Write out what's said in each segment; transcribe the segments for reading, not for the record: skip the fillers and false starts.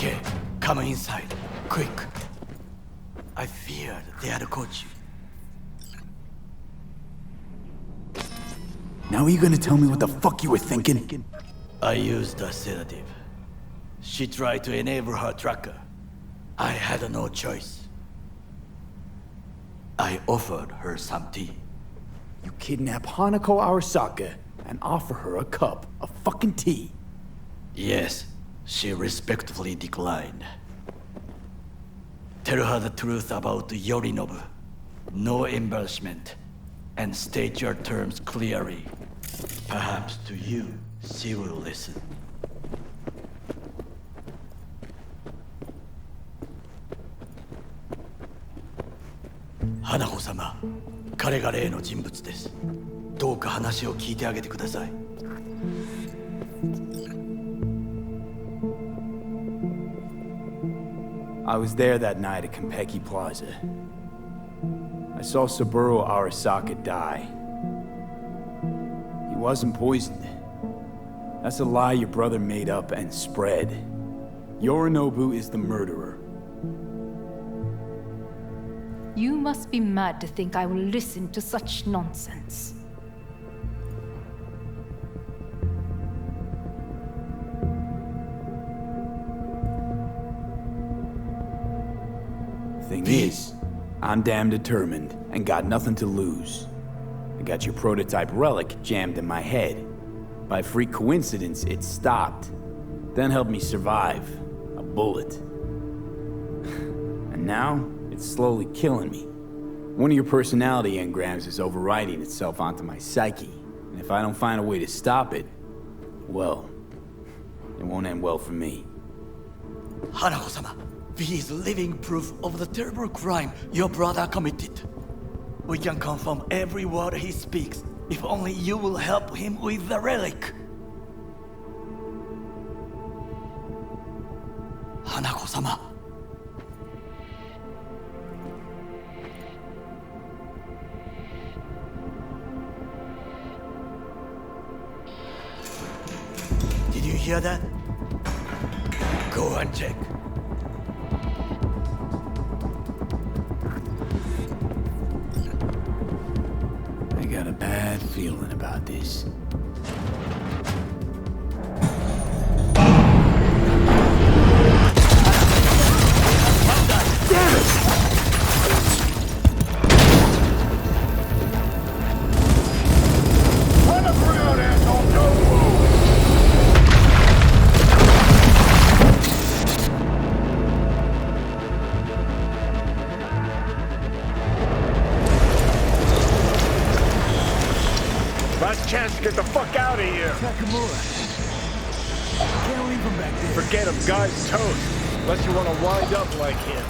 Okay, come inside. Quick. I feared they had caught you. Now are you gonna tell me what the fuck you were thinking? I used a sedative. She tried to enable her tracker. I had no choice. I offered her some tea. You kidnap Hanako Arasaka and offer her a cup of fucking tea. Yes, she respectfully declined. Tell her the truth about Yorinobu. No embellishment. And state your terms clearly. Perhaps to you, she will listen. Hanako様、彼が例の人物です。どうか話を聞いてあげてください。I was there that night at Konpeki Plaza. I saw Saburo Arasaka die. He wasn't poisoned. That's a lie your brother made up and spread. Yorinobu is the murderer. You must be mad to think I will listen to such nonsense. Thing is, I'm damn determined and got nothing to lose. I got your prototype relic jammed in my head. By freak coincidence, it stopped. Then helped me survive. A bullet. And now, it's slowly killing me. One of your personality engrams is overriding itself onto my psyche. And if I don't find a way to stop it, well, it won't end well for me. Hanako-sama, V is living proof of the terrible crime your brother committed. We can confirm every word he speaks, if only you will help him with the relic. Hanako-sama. Did you hear that? Go and check. I got a bad feeling about this. Damn it! Run the ground, asshole! Don't move! Last chance to get the fuck out of here. Nakamura. Can't leave him back there. Forget him, guy's toast. Unless you want to wind up like him.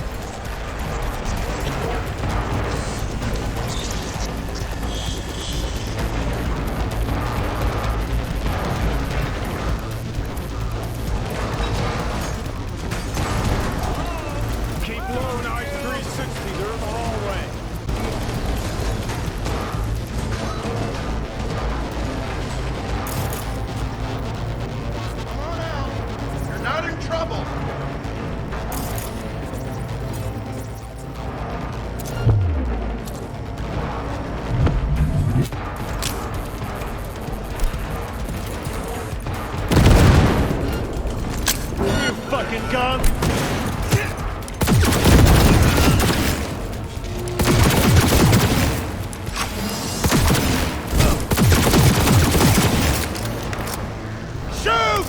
Keep low and eyes 360. They're in the hallway. Come on out. You're not in trouble. You fucking gun! Shoot!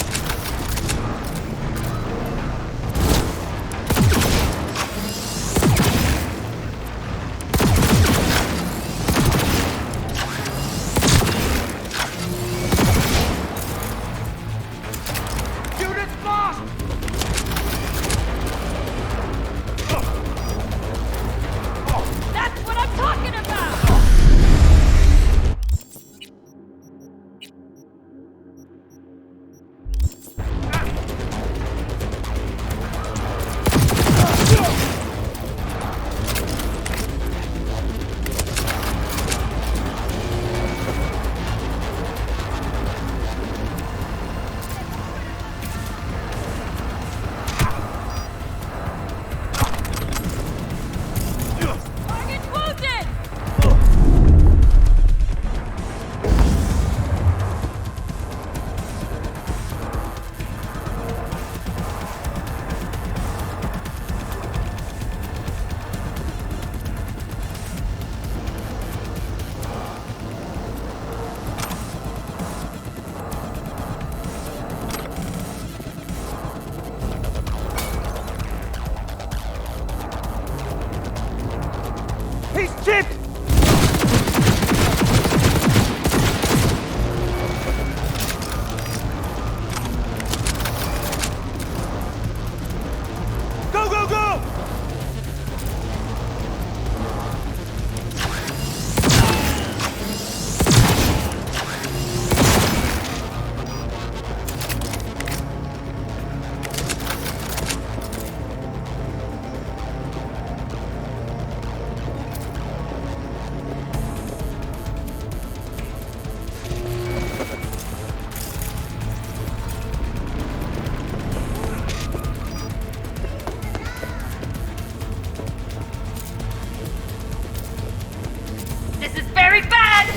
Unit lost! Shit! Go, go, go! This is very bad!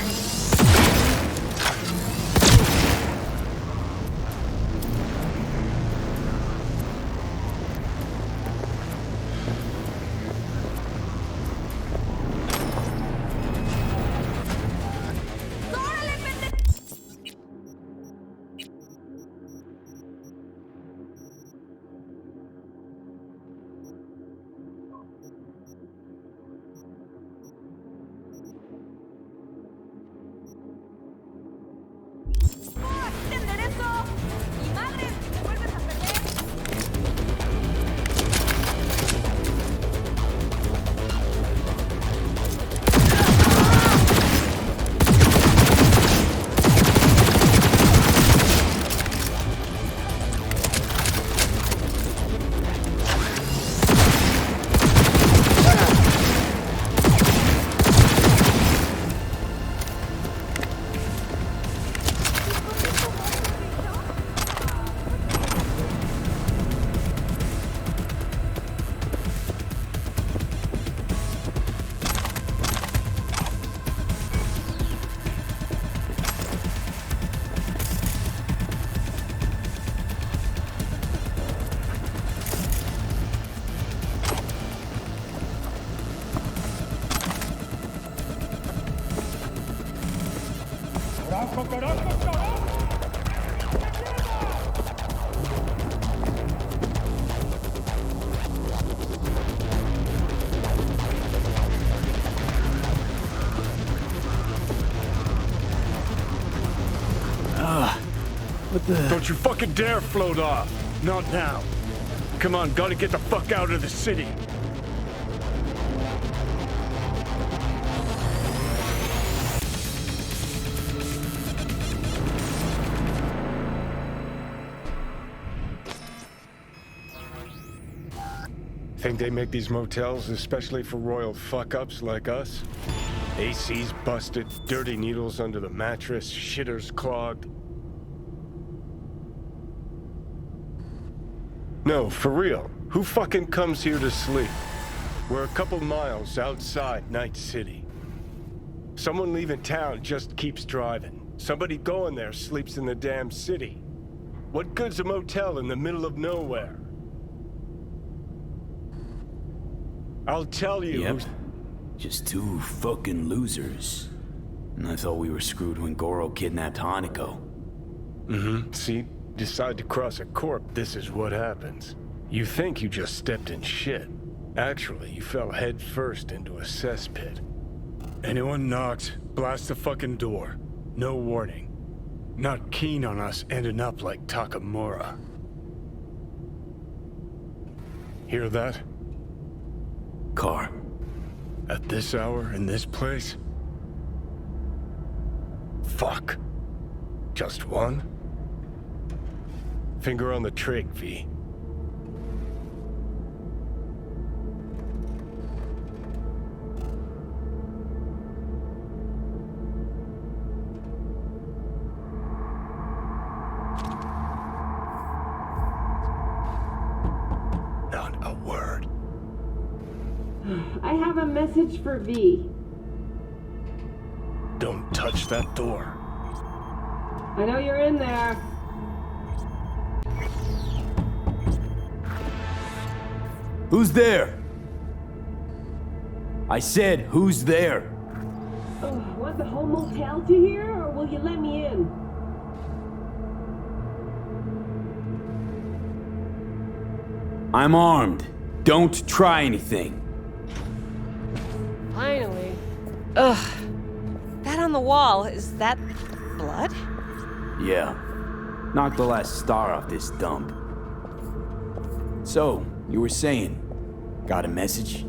Don't you fucking dare float off! Not now! Come on, gotta get the fuck out of the city! Think they make these motels especially for royal fuck-ups like us? AC's busted, dirty needles under the mattress, shitters clogged. No, for real. Who fucking comes here to sleep? We're a couple miles outside Night City. Someone leaving town just keeps driving. Somebody going there sleeps in the damn city. What good's a motel in the middle of nowhere? I'll tell you. Yep. Just two fucking losers. And I thought we were screwed when Goro kidnapped Hanako. Mm-hmm. See? Decide to cross a corp, this is what happens. You think you just stepped in shit. Actually, you fell head first into a cesspit. Anyone knocks, blast the fucking door. No warning. Not keen on us ending up like Takamura. Hear that? Car. At this hour, in this place? Fuck. Just one? Finger on the trig, V. Not a word. I have a message for V. Don't touch that door. I know you're in there. Who's there? I said, who's there? Oh, want the whole motel to hear, or will you let me in? I'm armed. Don't try anything. Finally. Ugh. That on the wall, is that blood? Yeah. Knocked the last star off this dump. So, you were saying, got a message?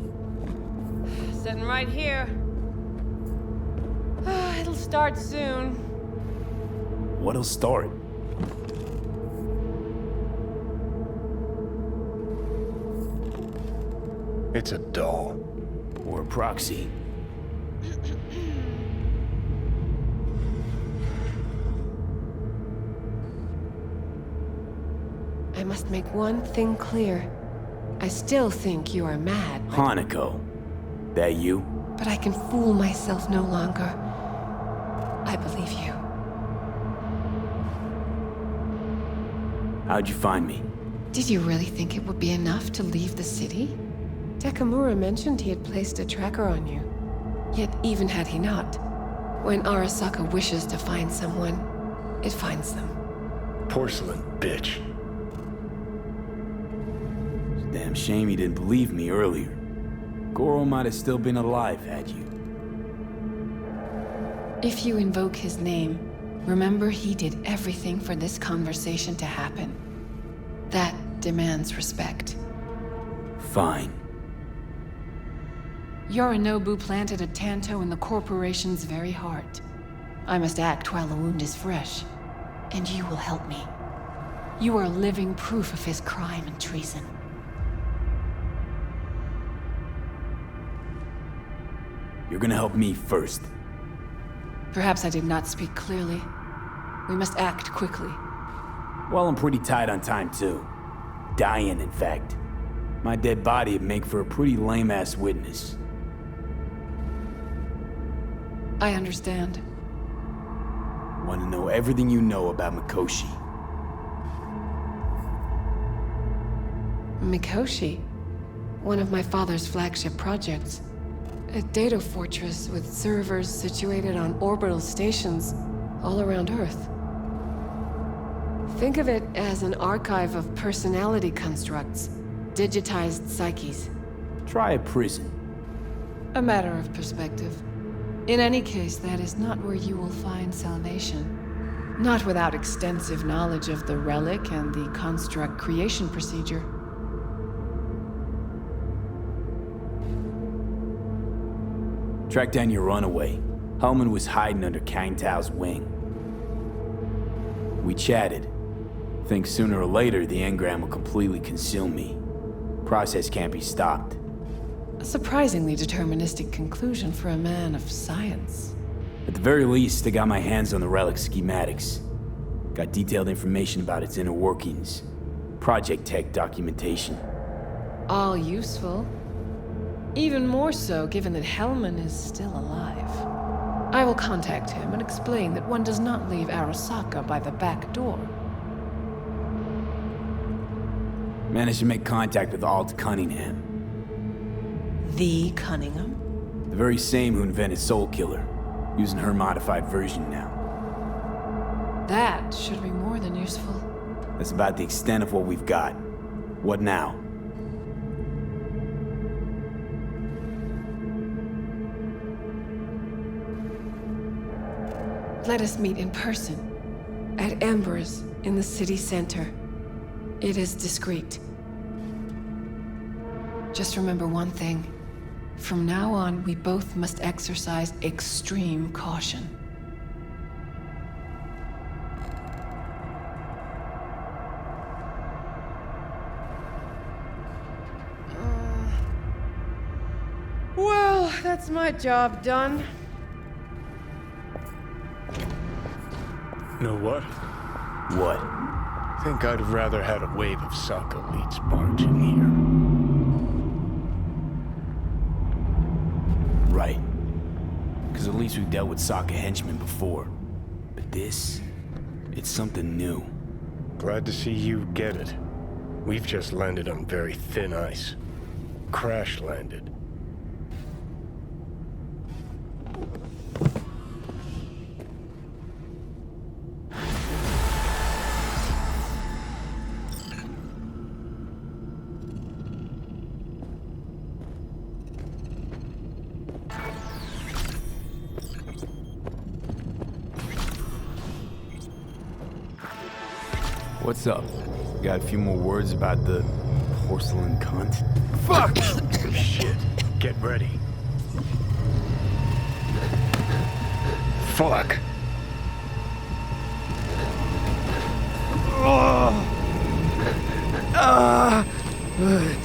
Sitting right here. It'll start soon. What'll start? It's a doll. Or a proxy? I must make one thing clear. I still think you are mad, Hanako. That you? but I can fool myself no longer. I believe you. How'd you find me? Did you really think it would be enough to leave the city? Takamura mentioned he had placed a tracker on you. Yet even had he not, when Arasaka wishes to find someone, it finds them. Porcelain bitch. Damn shame you didn't believe me earlier. Goro might have still been alive had you. If you invoke his name, remember he did everything for this conversation to happen. That demands respect. Fine. Yorinobu planted a Tanto in the corporation's very heart. I must act while the wound is fresh, and you will help me. You are living proof of his crime and treason. You're gonna help me first. Perhaps I did not speak clearly. We must act quickly. Well, I'm pretty tight on time, too. Dying, in fact. My dead body would make for a pretty lame-ass witness. I understand. Want to know everything you know about Mikoshi. Mikoshi, one of my father's flagship projects. A data fortress with servers situated on orbital stations all around Earth. Think of it as an archive of personality constructs, digitized psyches. Try a prison. A matter of perspective. In any case, that is not where you will find salvation. Not without extensive knowledge of the relic and the construct creation procedure. Track down your runaway. Hellman was hiding under Kang Tao's wing. We chatted. Think sooner or later the engram will completely consume me. Process can't be stopped. A surprisingly deterministic conclusion for a man of science. At the very least, I got my hands on the relic schematics. Got detailed information about its inner workings. Project tech documentation. All useful. Even more so given that Hellman is still alive. I will contact him and explain that one does not leave Arasaka by the back door. Managed to make contact with Alt Cunningham. The Cunningham? The very same who invented Soul Killer. Using her modified version now. That should be more than useful. That's about the extent of what we've got. What now? Let us meet in person. At Embers, in the city center. It is discreet. Just remember one thing. From now on, we both must exercise extreme caution. Well, that's my job done. Know what? What? Think I'd have rather had a wave of Sokka elites barge in here. Right. Because at least we've dealt with Sokka henchmen before. But this, it's something new. Glad to see you get it. We've just landed on very thin ice. Crash landed. What's up? Got a few more words about the porcelain cunt? Fuck! Shit. Get ready. Fuck.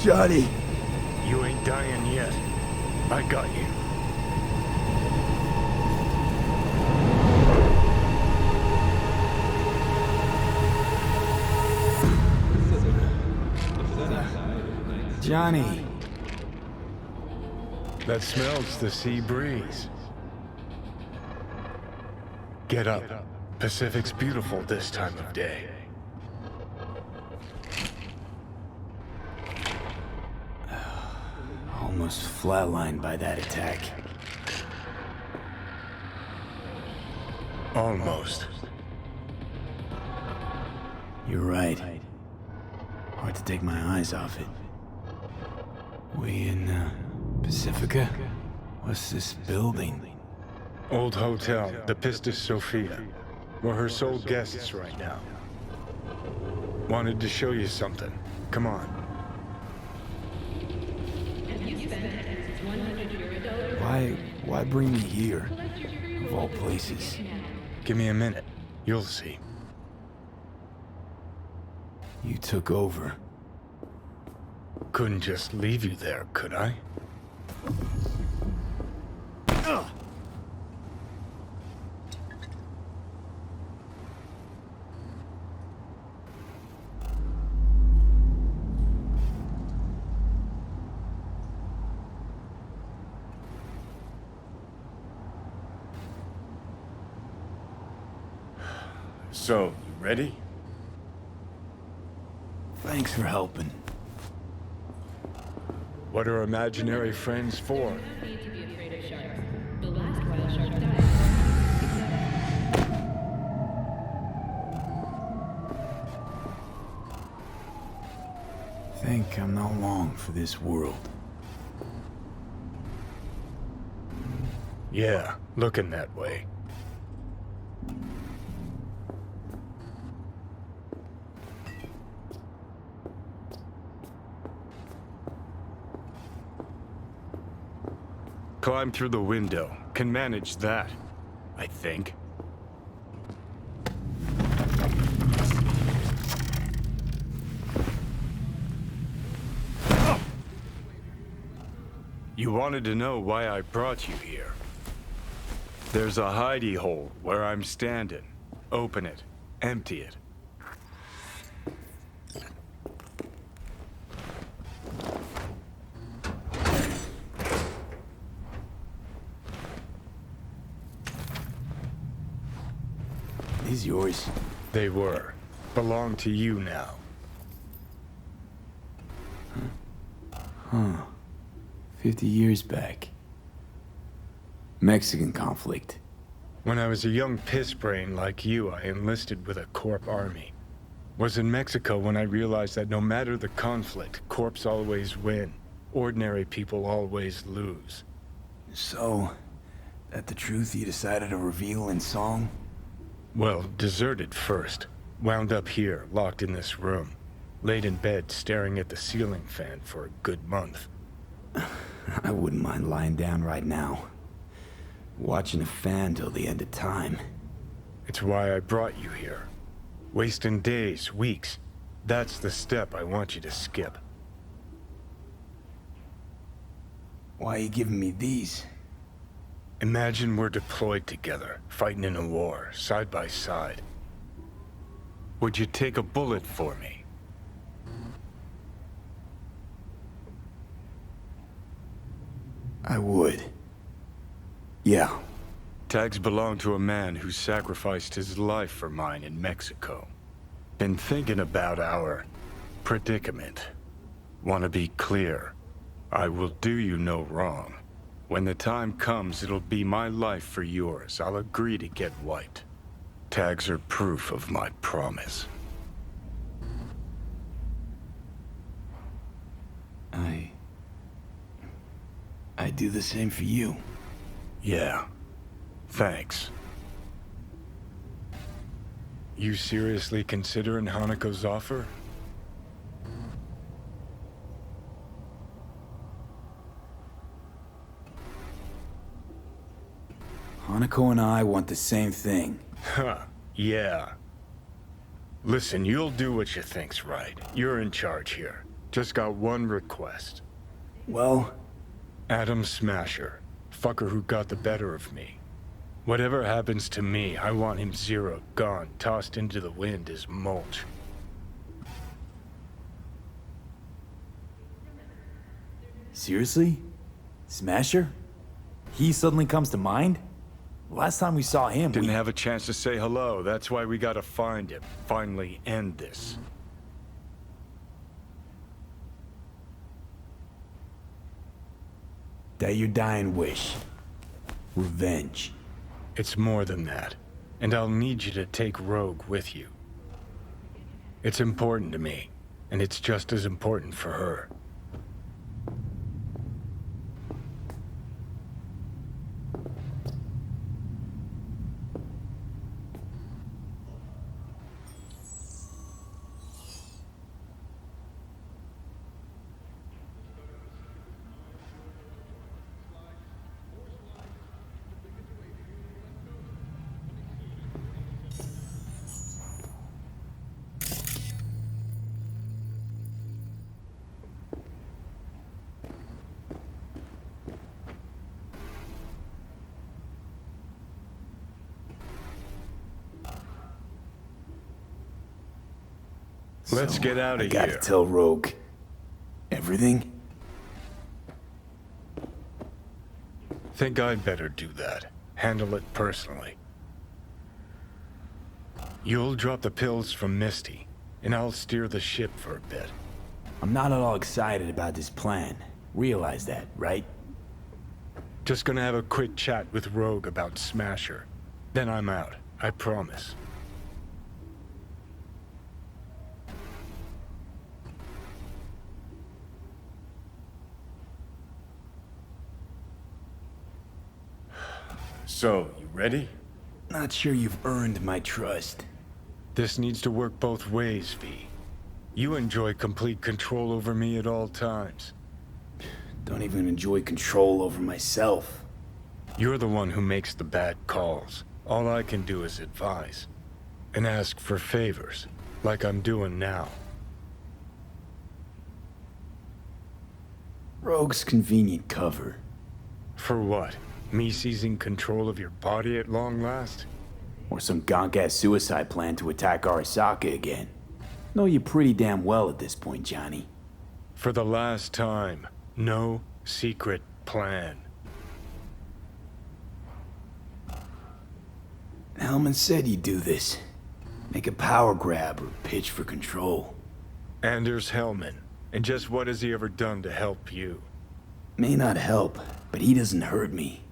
Johnny. You ain't dying yet. I got you. Johnny. That smells the sea breeze. Get up. Pacific's beautiful this time of day. Almost flatlined by that attack. Almost. You're right. Hard to take my eyes off it. We in, Pacifica? What's this building? Old hotel, the Pistis Sophia. We're her sole guests right now. Wanted to show you something. Come on. Why bring me here? Of all places. Give me a minute. You'll see. You took over. Couldn't just leave you there, could I? So, you ready? Thanks for helping. What are imaginary friends for? Think I'm not long for this world. Yeah, looking that way. Climb through the window. Can manage that, I think. You wanted to know why I brought you here. There's a hidey hole where I'm standing. Open it. Empty it. These yours? They were. Belong to you now. Huh. 50 years back. Mexican conflict. When I was a young pissbrain like you, I enlisted with a Corp army. Was in Mexico when I realized that no matter the conflict, Corps always win. Ordinary people always lose. So, that the truth you decided to reveal in song? Well, deserted first. Wound up here, locked in this room. Laid in bed, staring at the ceiling fan for a good month. I wouldn't mind lying down right now. Watching a fan till the end of time. It's why I brought you here. Wasting days, weeks. That's the step I want you to skip. Why are you giving me these? Imagine we're deployed together, fighting in a war, side by side. Would you take a bullet for me? I would. Yeah. Tags belong to a man who sacrificed his life for mine in Mexico. Been thinking about our predicament. Want to be clear. I will do you no wrong. When the time comes, it'll be my life for yours. I'll agree to get wiped. Tags are proof of my promise. I do the same for you. Yeah. Thanks. You seriously considering Hanako's offer? Hanako and I want the same thing. Huh, yeah. Listen, you'll do what you think's right. You're in charge here. Just got one request. Well, Adam Smasher. Fucker who got the better of me. Whatever happens to me, I want him zeroed, gone, tossed into the wind as mulch. seriously? Smasher? He suddenly comes to mind? Last time we saw him, Didn't have a chance to say hello. That's why we gotta find him. Finally end this. That your dying wish. Revenge. It's more than that. And I'll need you to take Rogue with you. It's important to me, and it's just as important for her. Let's get out I of gotta here. tell Rogue. Everything? Think I'd better do that. Handle it personally. You'll drop the pills from Misty, and I'll steer the ship for a bit. I'm not at all excited about this plan. Realize that, right? Just gonna have a quick chat with Rogue about Smasher. Then I'm out, I promise. So, you ready? Not sure you've earned my trust. This needs to work both ways, V. You enjoy complete control over me at all times. Don't even enjoy control over myself. You're the one who makes the bad calls. All I can do is advise. And ask for favors, like I'm doing now. Rogue's convenient cover. For what? Me seizing control of your body at long last? Or some gonk-ass suicide plan to attack Arasaka again. Know you pretty damn well at this point, Johnny. For the last time, no secret plan. Hellman said you'd do this. Make a power grab or pitch for control. Anders Hellman. And just what has he ever done to help you? May not help, but he doesn't hurt me.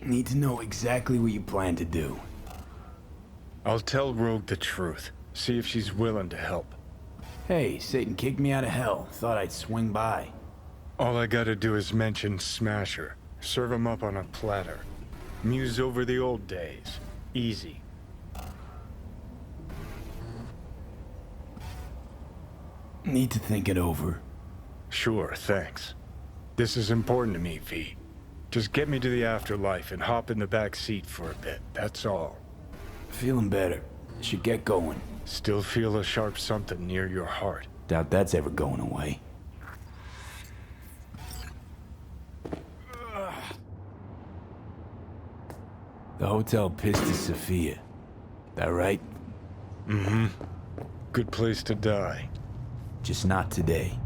Need to know exactly what you plan to do. I'll tell Rogue the truth. See if she's willing to help. Hey, Satan kicked me out of hell. Thought I'd swing by. All I gotta do is mention Smasher. Serve him up on a platter. Muse over the old days. Easy. Need to think it over. Sure, thanks. This is important to me, V. Just get me to the afterlife and hop in the back seat for a bit, that's all. Feeling better. Should get going. Still feel a sharp something near your heart. Doubt that's ever going away. The Hotel Pistis Sophia. That right? Mm-hmm. Good place to die. Just not today.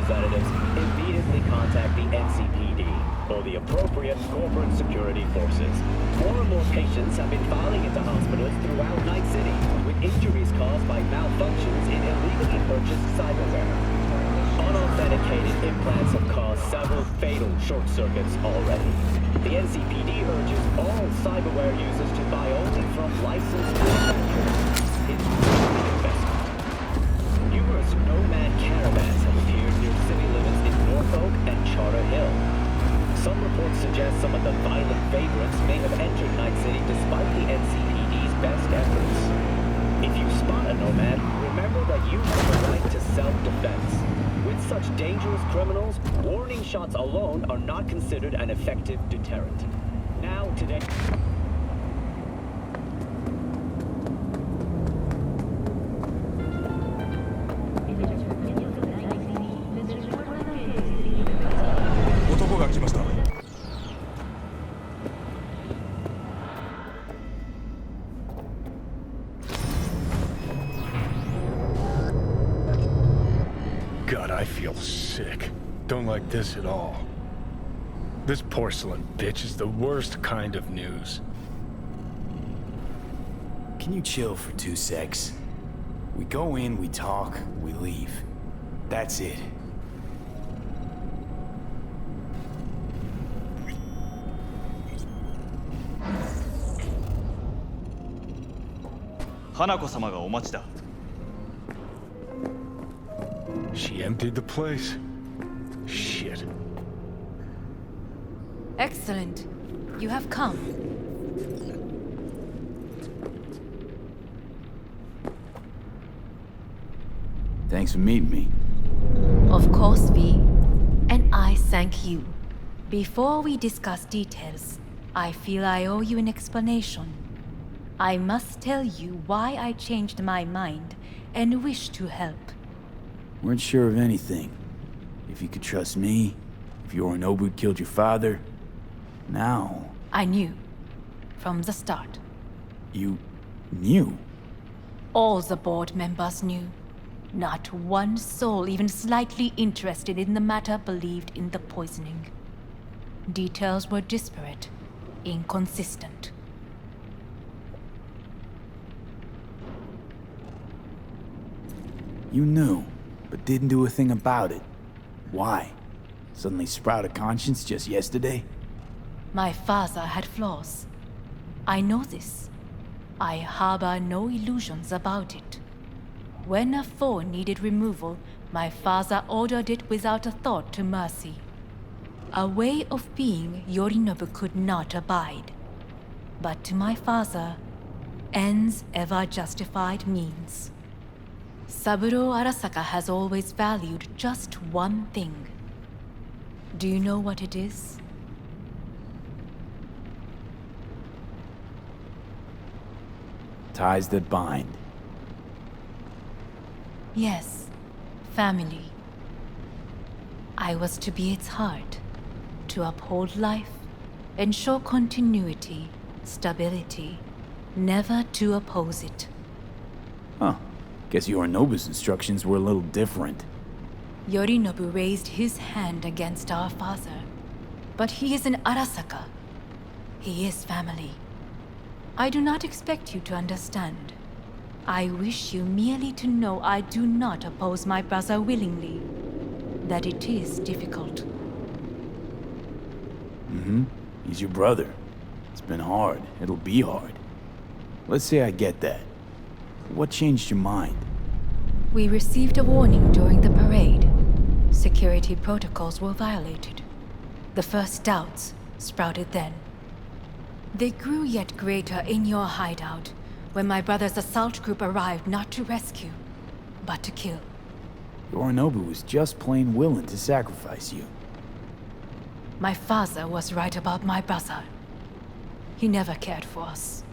representatives, immediately contact the NCPD or the appropriate corporate security forces. More and more patients have been filing into hospitals throughout Night City with injuries caused by malfunctions in illegally purchased cyberware. Unauthenticated implants have caused several fatal short circuits already. The NCPD urges all cyberware users to buy only from licensed manufacturers. It's worth the investment. Numerous nomad caravans have appeared near city limits in Norfolk and Charter Hill. Some reports suggest some of the violent favorites may have entered Night City despite the NCPD's best efforts. If you spot a nomad, remember that you have the right to self-defense. With such dangerous criminals, warning shots alone are not considered an effective deterrent. Now, today... God, I feel sick. Don't like this at all. This porcelain bitch is the worst kind of news. Can you chill for 2 secs? We go in, we talk, we leave. That's it. She emptied the place. Shit. Excellent. You have come. Thanks for meeting me. Of course, V. And I thank you. Before we discuss details, I feel I owe you an explanation. I must tell you why I changed my mind and wish to help. Weren't sure of anything. If you could trust me, if Yorinobu killed your father. Now... I knew. From the start. You... knew? All the board members knew. Not one soul even slightly interested in the matter believed in the poisoning. Details were disparate, inconsistent. You knew, but didn't do a thing about it. Why? Suddenly sprout a conscience just yesterday? My father had flaws. I know this. I harbor no illusions about it. When a foe needed removal, my father ordered it without a thought to mercy. A way of being Yorinobu could not abide. But to my father, ends ever justified means. Saburo Arasaka has always valued just one thing. Do you know what it is? Ties that bind. Yes, family. I was to be its heart, to uphold life, ensure continuity, stability, never to oppose it. Huh. Guess Yorinobu's instructions were a little different. Yorinobu raised his hand against our father, but he is an Arasaka. He is family. I do not expect you to understand. I wish you merely to know I do not oppose my brother willingly. That it is difficult. Mm-hmm. He's your brother. It's been hard. It'll be hard. Let's say I get that. What changed your mind? We received a warning during the parade. Security protocols were violated. The first doubts sprouted then. They grew yet greater in your hideout, when my brother's assault group arrived not to rescue, but to kill. Yorinobu was just plain willing to sacrifice you. My father was right about my brother. He never cared for us.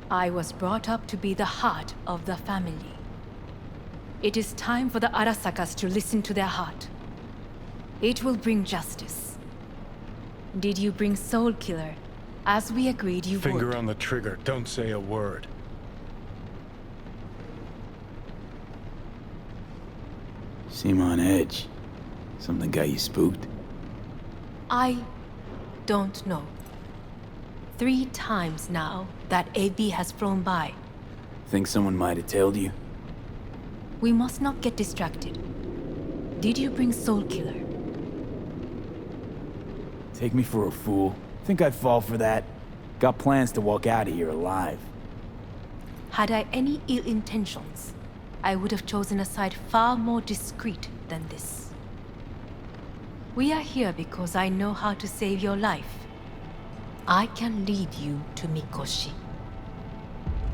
I was brought up to be the heart of the family. It is time for the Arasakas to listen to their heart. It will bring justice. Did you bring Soul Killer, as we agreed you would? Finger on the trigger, don't say a word. Seem on edge. Something got you spooked? I don't know. 3 times now that AB has flown by. Think someone might have tailed you? We must not get distracted. Did you bring Soul Killer? Take me for a fool. Think I'd fall for that? Got plans to walk out of here alive. Had I any ill intentions, I would have chosen a side far more discreet than this. We are here because I know how to save your life. I can lead you to Mikoshi.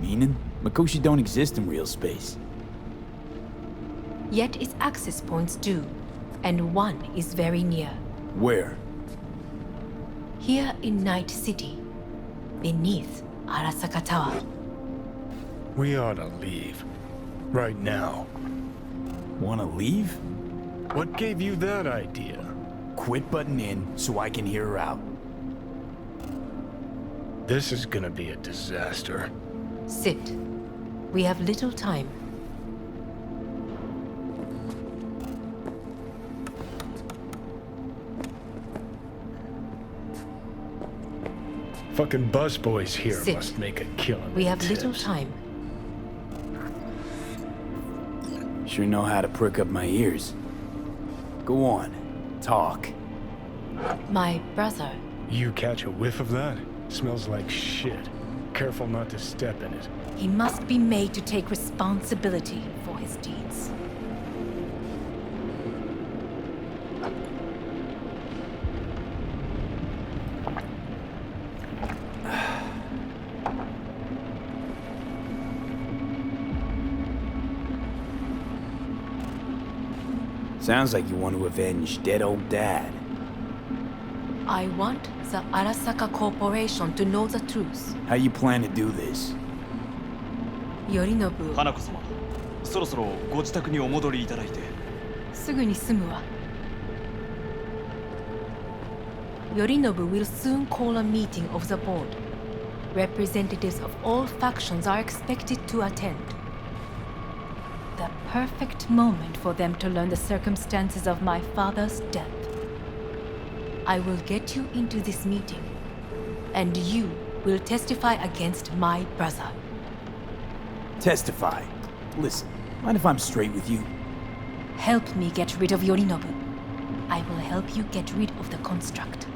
Meaning? Mikoshi don't exist in real space. Yet its access points do, and one is very near. Where? Here in Night City, beneath Arasaka Tower. We ought to leave. Right now. Wanna leave? What gave you that idea? Quit butting in so I can hear her out. This is gonna be a disaster. Sit. We have little time. Fucking busboys here Sit. must make a killing. We with have little tips. time. Sure know how to prick up my ears. Go on. Talk. My brother. You catch a whiff of that? Smells like shit. Careful not to step in it. He must be made to take responsibility for his deeds. Sounds like you want to avenge dead old dad. I want the Arasaka Corporation to know the truth. How you plan to do this? Yorinobu, 花子様、そろそろご自宅にお戻りいただいて。すぐに済むわ。Yorinobu will soon call a meeting of the board. Representatives of all factions are expected to attend. The perfect moment for them to learn the circumstances of my father's death. I will get you into this meeting, and you will testify against my brother. Testify. Listen, mind if I'm straight with you? Help me get rid of Yorinobu. I will help you get rid of the construct.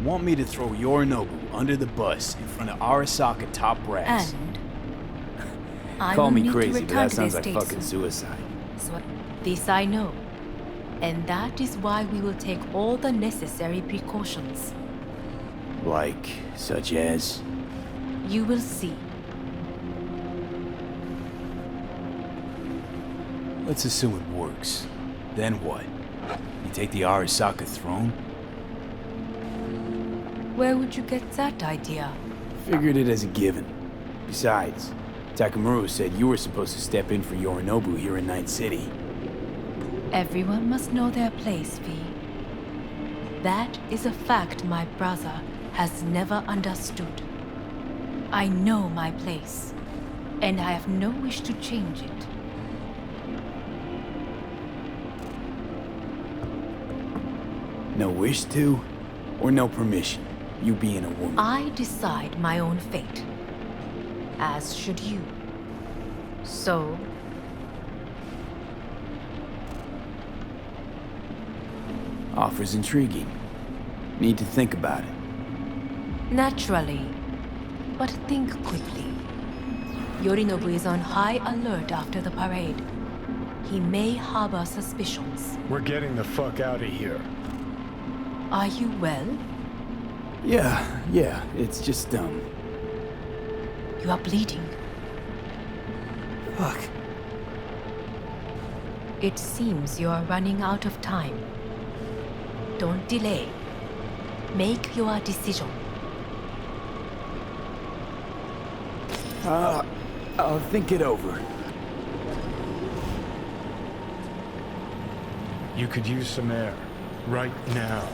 Want me to throw Yorinobu under the bus in front of Arasaka top brass? And I Call will me need crazy, to but return that to sounds the like States fucking soon. suicide. So this I know. And that is why we will take all the necessary precautions. Like, such as? You will see. Let's assume it works. Then what? You take the Arasaka throne? Where would you get that idea? Figured it as a given. Besides, Takamura said you were supposed to step in for Yorinobu here in Night City. Everyone must know their place, V. That is a fact my brother has never understood. I know my place, and I have no wish to change it. No wish to, or no permission, you being a woman? I decide my own fate, as should you. So, Offer's intriguing. Need to think about it. naturally, but think quickly. Yorinobu is on high alert after the parade. He may harbor suspicions. We're getting the fuck out of here. Are you well? Yeah, it's just, You are bleeding. Fuck. It seems you are running out of time. Don't delay. Make your decision. I'll think it over. You could use some air. Right now.